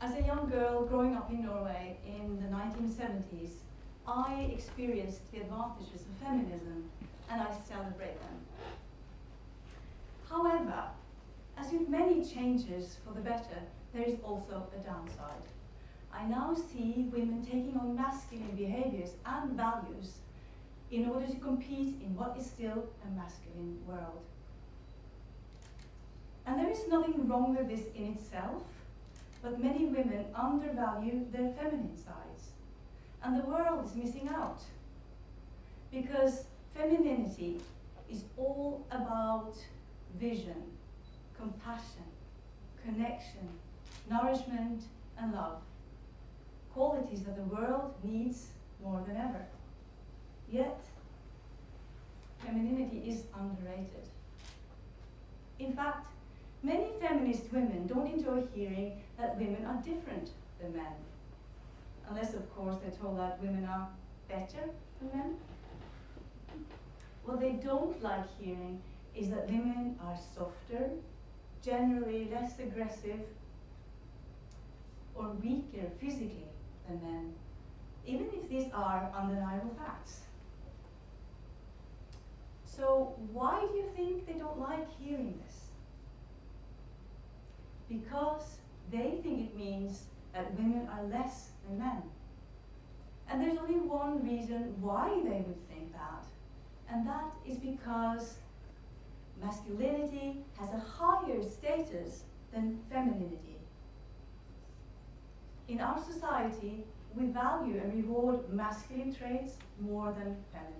As a young girl growing up in Norway in the 1970s, I experienced the advantages of feminism, and I celebrate them. However, as with many changes for the better, there is also a downside. I now see women taking on masculine behaviors and values in order to compete in what is still a masculine world. And there is nothing wrong with this in itself, but many women undervalue their feminine sides. And the world is missing out. Because femininity is all about vision, compassion, connection, nourishment, and love. Qualities that the world needs more than ever. Yet, femininity is underrated. In fact, many feminist women don't enjoy hearing that women are different than men. Unless, of course, they're told that women are better than men. What they don't like hearing is that women are softer, generally less aggressive, or weaker physically than men, even if these are undeniable facts. So why do you think they don't like hearing this? Because they think it means that women are less than men. And there's only one reason why they would think that, and that is because masculinity has a higher status than femininity. In our society, we value and reward masculine traits more than feminine.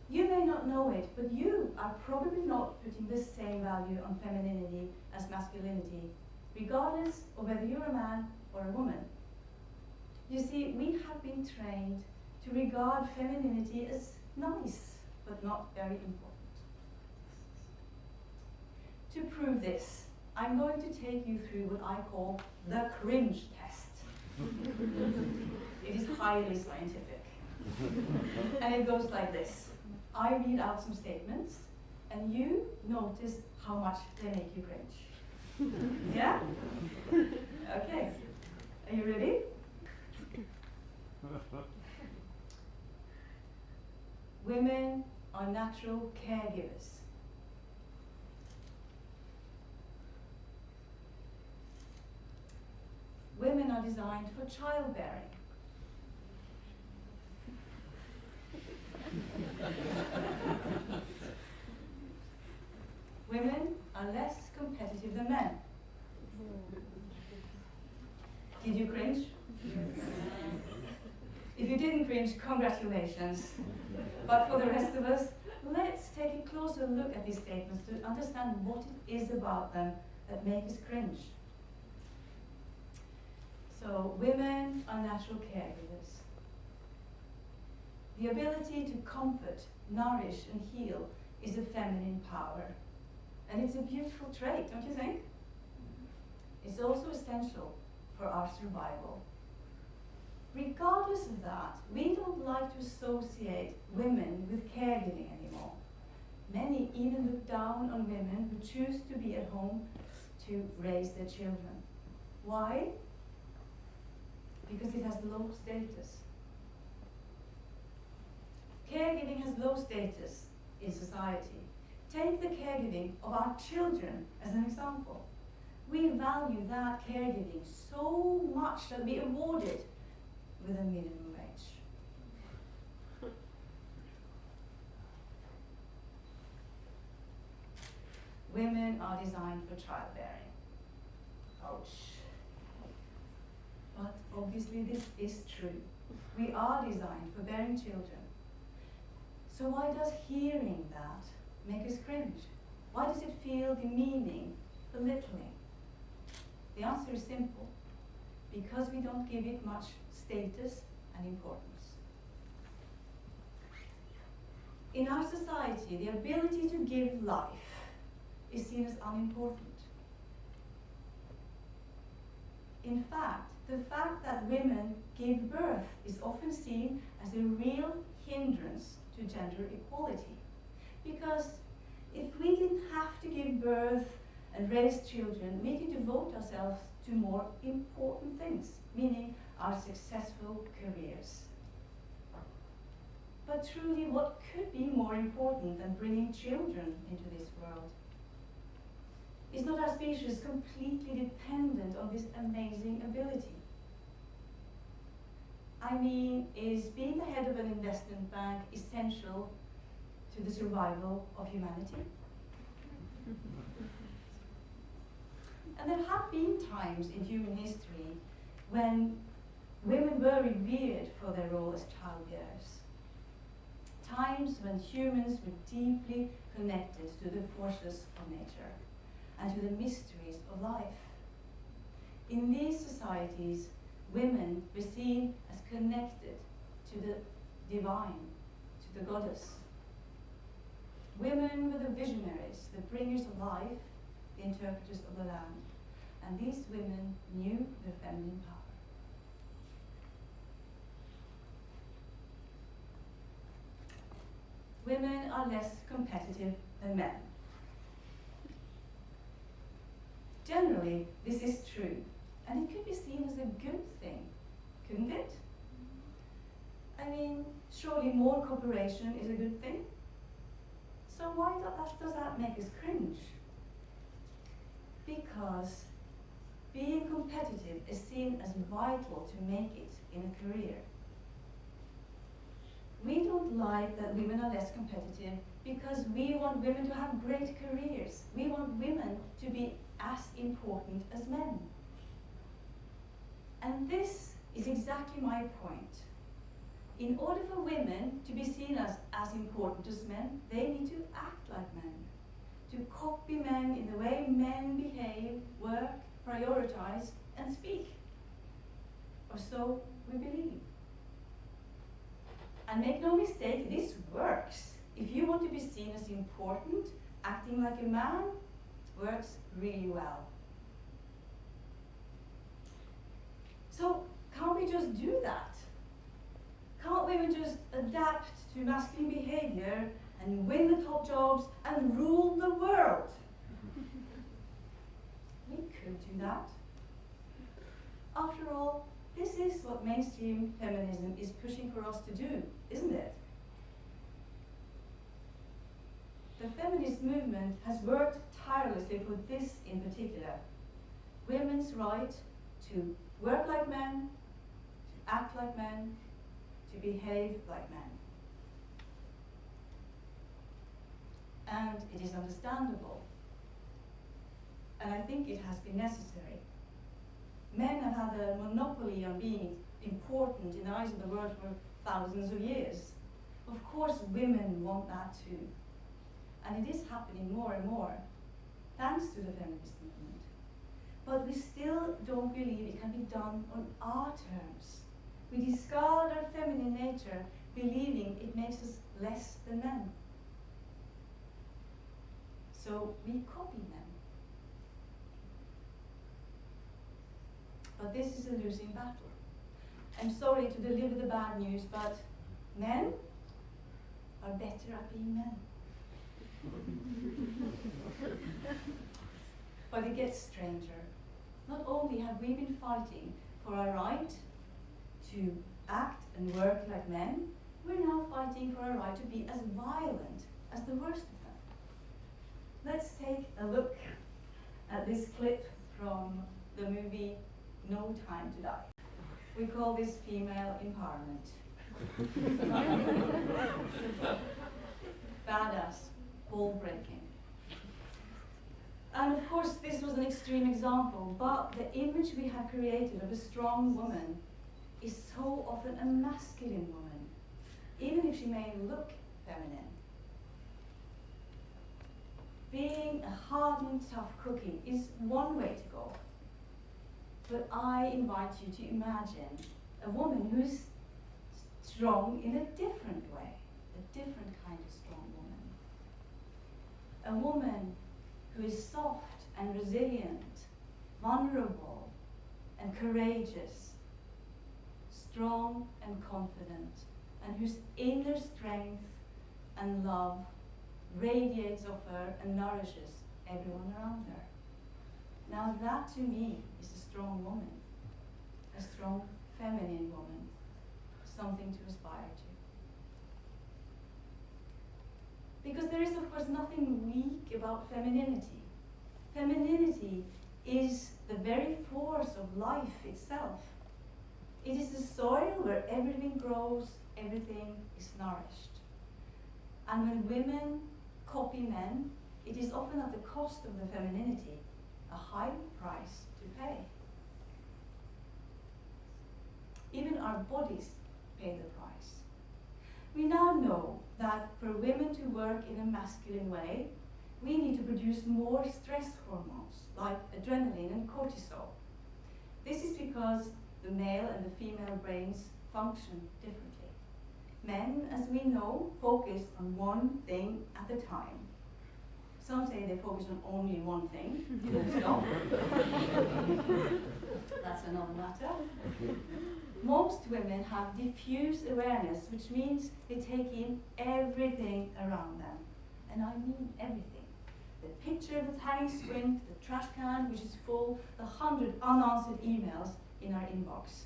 You may not know it, but you are probably not putting the same value on femininity as masculinity, regardless of whether you're a man or a woman. You see, we have been trained to regard femininity as nice, but not very important. To prove this, I'm going to take you through what I call the cringe test. It is highly scientific. And it goes like this. I read out some statements, and you notice how much they make you cringe. Yeah? Okay. Are you ready? Women are natural caregivers. Women are designed for childbearing. Women are less competitive than men. Did you cringe? Yes. If you didn't cringe, congratulations. But for the rest of us, let's take a closer look at these statements to understand what it is about them that make us cringe. So, women are natural caregivers. The ability to comfort, nourish, and heal is a feminine power. And it's a beautiful trait, don't you think? It's also essential for our survival. Regardless of that, we don't like to associate women with caregiving anymore. Many even look down on women who choose to be at home to raise their children. Why? Because it has low status. Caregiving has low status in society. Take the caregiving of our children as an example. We value that caregiving so much that we award it with a minimum wage. Women are designed for childbearing. Ouch. But obviously this is true. We are designed for bearing children. So why does hearing that make us cringe? Why does it feel demeaning, belittling? The answer is simple. Because we don't give it much status and importance. In our society, the ability to give life is seen as unimportant. In fact, the fact that women give birth is often seen as a real hindrance to gender equality. Because if we didn't have to give birth and raise children, we could devote ourselves to more important things, meaning our successful careers. But truly, what could be more important than bringing children into this world? Is not our species completely dependent on this amazing ability? I mean, is being the head of an investment bank essential to the survival of humanity? And there have been times in human history when women were revered for their role as childbearers. Times when humans were deeply connected to the forces of nature and to the mysteries of life. In these societies, women were seen as connected to the divine, to the goddess. Women were the visionaries, the bringers of life, the interpreters of the land. And these women knew their feminine power. Women are less competitive than men. Generally, this is true, and it could be seen as a good thing, couldn't it? I mean, surely more cooperation is a good thing. So why does that make us cringe? Because being competitive is seen as vital to make it in a career. We don't like that women are less competitive because we want women to have great careers. We want women to be as important as men. And this is exactly my point. In order for women to be seen as important as men, they need to act like men, to copy men in the way men behave, work, prioritize, and speak. Or so we believe. And make no mistake, this works. If you want to be seen as important, acting like a man works really well. So, can't we just do that? Can't women just adapt to masculine behavior and win the top jobs and rule the world? We could do that. After all, this is what mainstream feminism is pushing for us to do, isn't it? The feminist movement has worked tirelessly for this in particular. Women's right to work like men, to act like men, to behave like men. And it is understandable. And I think it has been necessary. Men have had a monopoly on being important in the eyes of the world for thousands of years. Of course, women want that too. And it is happening more and more, thanks to the feminist movement. But we still don't believe it can be done on our terms. We discard our feminine nature, believing it makes us less than men. So we copy men. But this is a losing battle. I'm sorry to deliver the bad news, but men are better at being men. But it gets stranger. Not only have we been fighting for our right to act and work like men, we're now fighting for our right to be as violent as the worst of them. Let's take a look at this clip from the movie No Time to Die. We call this female empowerment. Badass, ball breaking. And of course, this was an extreme example, but the image we have created of a strong woman is so often a masculine woman, even if she may look feminine. Being a hardened, tough cookie is one way to go. But I invite you to imagine a woman who is strong in a different way, a different kind of strong woman. A woman who is soft and resilient, vulnerable and courageous, strong and confident, and whose inner strength and love radiates off her and nourishes everyone around her. Now that to me is a strong woman, a strong feminine woman, something to aspire to. Because there is of course nothing weak about femininity. Femininity is the very force of life itself. It is the soil where everything grows, everything is nourished. And when women copy men, it is often at the cost of the femininity, a high price to pay. Even our bodies pay the price. We now know that for women to work in a masculine way, we need to produce more stress hormones like adrenaline and cortisol. This is because the male and the female brains function differently. Men, as we know, focus on one thing at a time. Some say they focus on only one thing, full stop. That's another matter. Most women have diffuse awareness, which means they take in everything around them. And I mean everything. The picture that's hanging squint, the trash can which is full, the 100 unanswered emails in our inbox.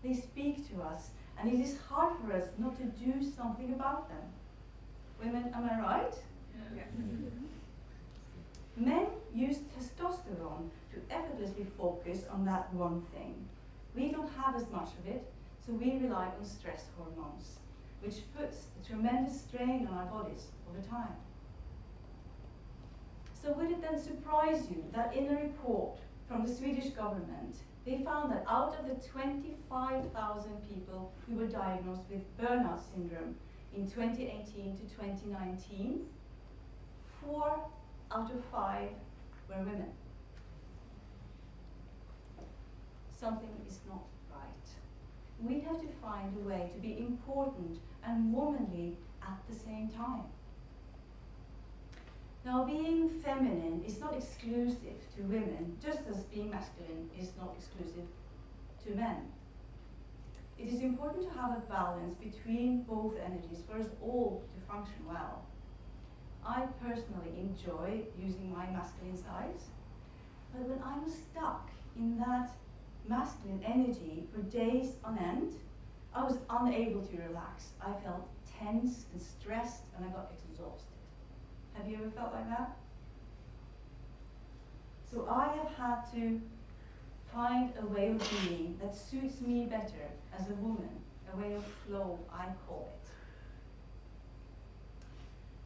They speak to us, and it is hard for us not to do something about them. Women, am I right? Yes. Men use testosterone to effortlessly focus on that one thing. We don't have as much of it, so we rely on stress hormones, which puts a tremendous strain on our bodies over time. So would it then surprise you that in a report from the Swedish government, they found that out of the 25,000 people who were diagnosed with burnout syndrome in 2018 to 2019, 4 out of 5 were women. Something is not right. We have to find a way to be important and womanly at the same time. Now, being feminine is not exclusive to women, just as being masculine is not exclusive to men. It is important to have a balance between both energies for us all to function well. I personally enjoy using my masculine sides, but when I was stuck in that masculine energy for days on end, I was unable to relax. I felt tense and stressed, and I got exhausted. Have you ever felt like that? So I have had to find a way of being that suits me better as a woman, a way of flow, I call it.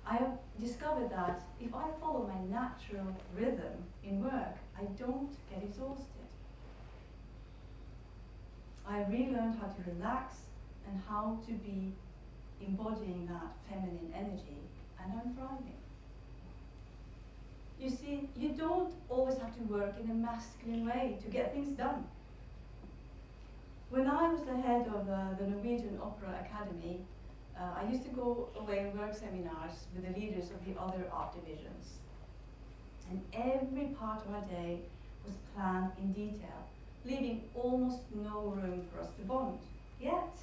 I have discovered that if I follow my natural rhythm in work, I don't get exhausted. I relearned how to relax and how to be embodying that feminine energy, and I'm thriving. You see, you don't always have to work in a masculine way to get things done. When I was the head of the Norwegian Opera Academy, I used to go away and work seminars with the leaders of the other art divisions. And every part of our day was planned in detail, leaving almost no room for us to bond. Yet,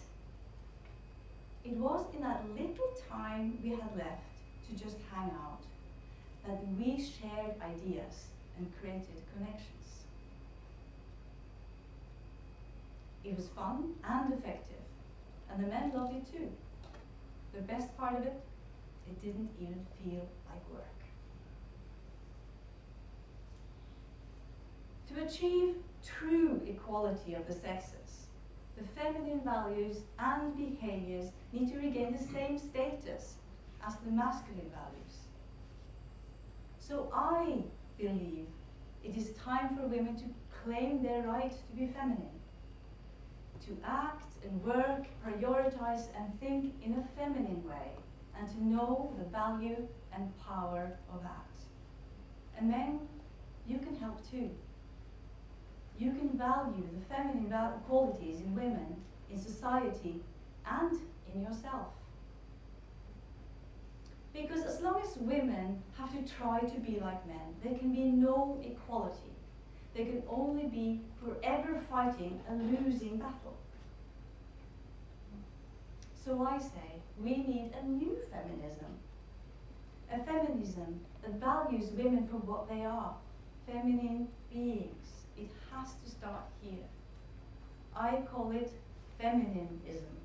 it was in that little time we had left to just hang out that we shared ideas and created connections. It was fun and effective, and the men loved it too. The best part of it, it didn't even feel like work. To achieve true equality of the sexes, the feminine values and behaviors need to regain the same status as the masculine values. So I believe it is time for women to claim their right to be feminine, to act and work, prioritize and think in a feminine way, and to know the value and power of that. And men, you can help too. You can value the feminine qualities in women, in society, and in yourself. Because as long as women have to try to be like men, there can be no equality. They can only be forever fighting a losing battle. So I say, we need a new feminism. A feminism that values women for what they are, feminine beings. It has to start here. I call it feminism.